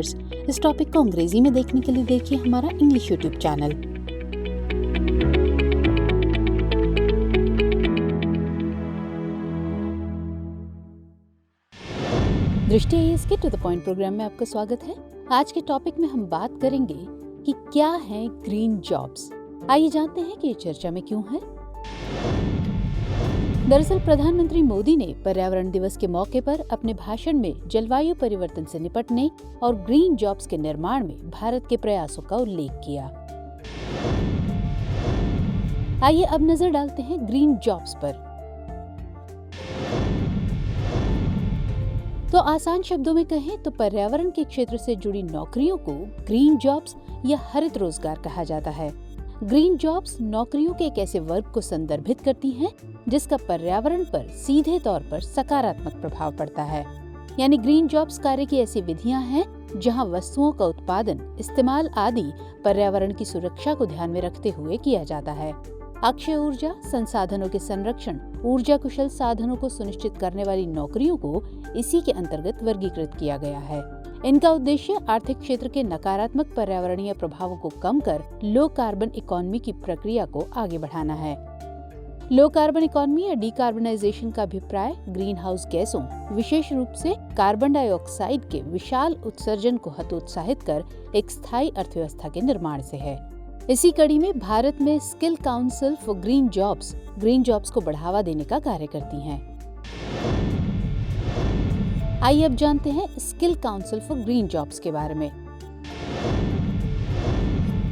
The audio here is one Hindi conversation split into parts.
टीचर्स। इस टॉपिक को अंग्रेजी में देखने के लिए देखिए हमारा इंग्लिश यूट्यूब चैनल। दृष्टि आईएएस के टू द पॉइंट प्रोग्राम में आपका स्वागत है। आज के टॉपिक में हम बात करेंगे कि क्या है ग्रीन जॉब्स। आइए जानते हैं कि ये चर्चा में क्यों है। दरअसल प्रधानमंत्री मोदी ने पर्यावरण दिवस के मौके पर अपने भाषण में जलवायु परिवर्तन से निपटने और ग्रीन जॉब्स के निर्माण में भारत के प्रयासों का उल्लेख किया। आइए अब नजर डालते हैं ग्रीन जॉब्स पर। तो आसान शब्दों में कहें तो पर्यावरण के क्षेत्र से जुड़ी नौकरियों को ग्रीन जॉब्स या हरित रोजगार कहा जाता है। ग्रीन जॉब्स नौकरियों के एक ऐसे वर्ग को संदर्भित करती हैं जिसका पर्यावरण पर सीधे तौर पर सकारात्मक प्रभाव पड़ता है। यानी ग्रीन जॉब्स कार्य की ऐसी विधियां हैं जहां वस्तुओं का उत्पादन, इस्तेमाल आदि पर्यावरण की सुरक्षा को ध्यान में रखते हुए किया जाता है। अक्षय ऊर्जा, संसाधनों के संरक्षण, ऊर्जा कुशल साधनों को सुनिश्चित करने वाली नौकरियों को इसी के अंतर्गत वर्गीकृत किया गया है। इनका उद्देश्य आर्थिक क्षेत्र के नकारात्मक पर्यावरणीय प्रभावों को कम कर लो कार्बन इकोनॉमी की प्रक्रिया को आगे बढ़ाना है। लो कार्बन इकोनॉमी या डीकार्बनाइजेशन का अभिप्राय ग्रीन हाउस गैसों, विशेष रूप से कार्बन डाइऑक्साइड के विशाल उत्सर्जन को हतोत्साहित कर एक स्थायी अर्थव्यवस्था के निर्माण से है। इसी कड़ी में भारत में skill council for green jobs को बढ़ावा देने का कार्य करती हैं। आइए अब जानते हैं skill council for green jobs के बारे में।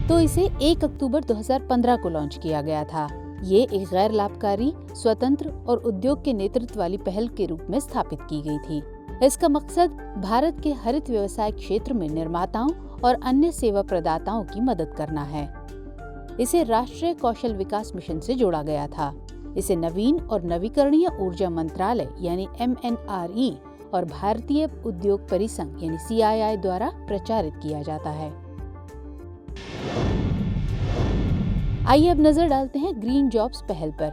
तो इसे 1 अक्टूबर 2015 को लॉन्च किया गया था। ये एक गैर लाभकारी, स्वतंत्र और उद्योग के नेतृत्व वाली पहल के रूप में स्थापित की गई थी। इसका मकसद भारत के हरित व्यवसाय क्षेत्र में निर्माताओं और अन्य सेवा प्रदाताओं की मदद करना है। इसे राष्ट्रीय कौशल विकास मिशन से जोड़ा गया था। इसे नवीन और नवीकरणीय ऊर्जा मंत्रालय यानी MNRE और भारतीय उद्योग परिसंघ यानी CII द्वारा प्रचारित किया जाता है। आइए अब नजर डालते हैं ग्रीन जॉब्स पहल पर।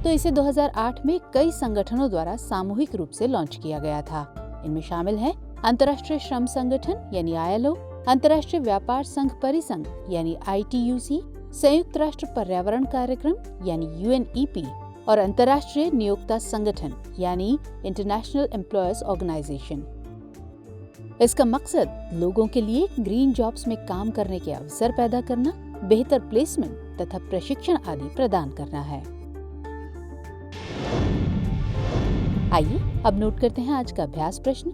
तो इसे 2008 में कई संगठनों द्वारा सामूहिक रूप से लॉन्च किया गया था। इनमें शामिल हैं अंतर्राष्ट्रीय श्रम संगठन यानी ILO, अंतर्राष्ट्रीय व्यापार संघ परिसंघ यानी ITUC, संयुक्त राष्ट्र पर्यावरण कार्यक्रम यानी UNEP और अंतर्राष्ट्रीय नियोक्ता संगठन यानी इंटरनेशनल एम्प्लॉयर्स ऑर्गेनाइजेशन। इसका मकसद लोगों के लिए ग्रीन जॉब्स में काम करने के अवसर पैदा करना, बेहतर प्लेसमेंट तथा प्रशिक्षण आदि प्रदान करना है। आइए अब नोट करते हैं आज का अभ्यास प्रश्न।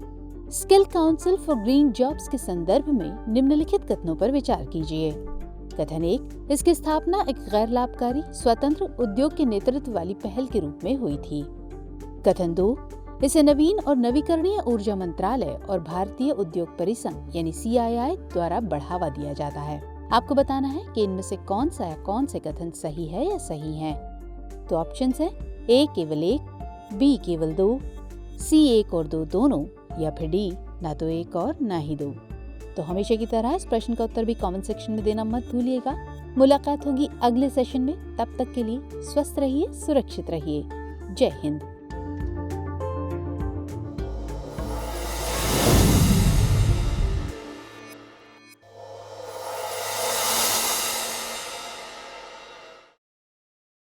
Skill council for green jobs के संदर्भ में निम्नलिखित कथनों पर विचार कीजिए। कथन 1, इसकी स्थापना एक गैर लाभकारी, स्वतंत्र उद्योग के नेतृत्व वाली पहल के रूप में हुई थी। कथन 2, इसे नवीन और नवीकरणीय ऊर्जा मंत्रालय और भारतीय उद्योग परिसंघ यानी CII द्वारा बढ़ावा दिया जाता है। आपको बताना है कि इनमें से कौन सा या कौन से कथन सही है या सही है। तो ऑप्शंस है A केवल 1, B केवल 2, C 1 और 2 दोनों, या फिर D ना तो 1 और ना ही 2। तो हमेशा की तरह इस प्रश्न का उत्तर भी कमेंट सेक्शन में देना मत भूलिएगा। मुलाकात होगी अगले सेशन में। तब तक के लिए स्वस्थ रहिए, सुरक्षित रहिए। जय हिंद।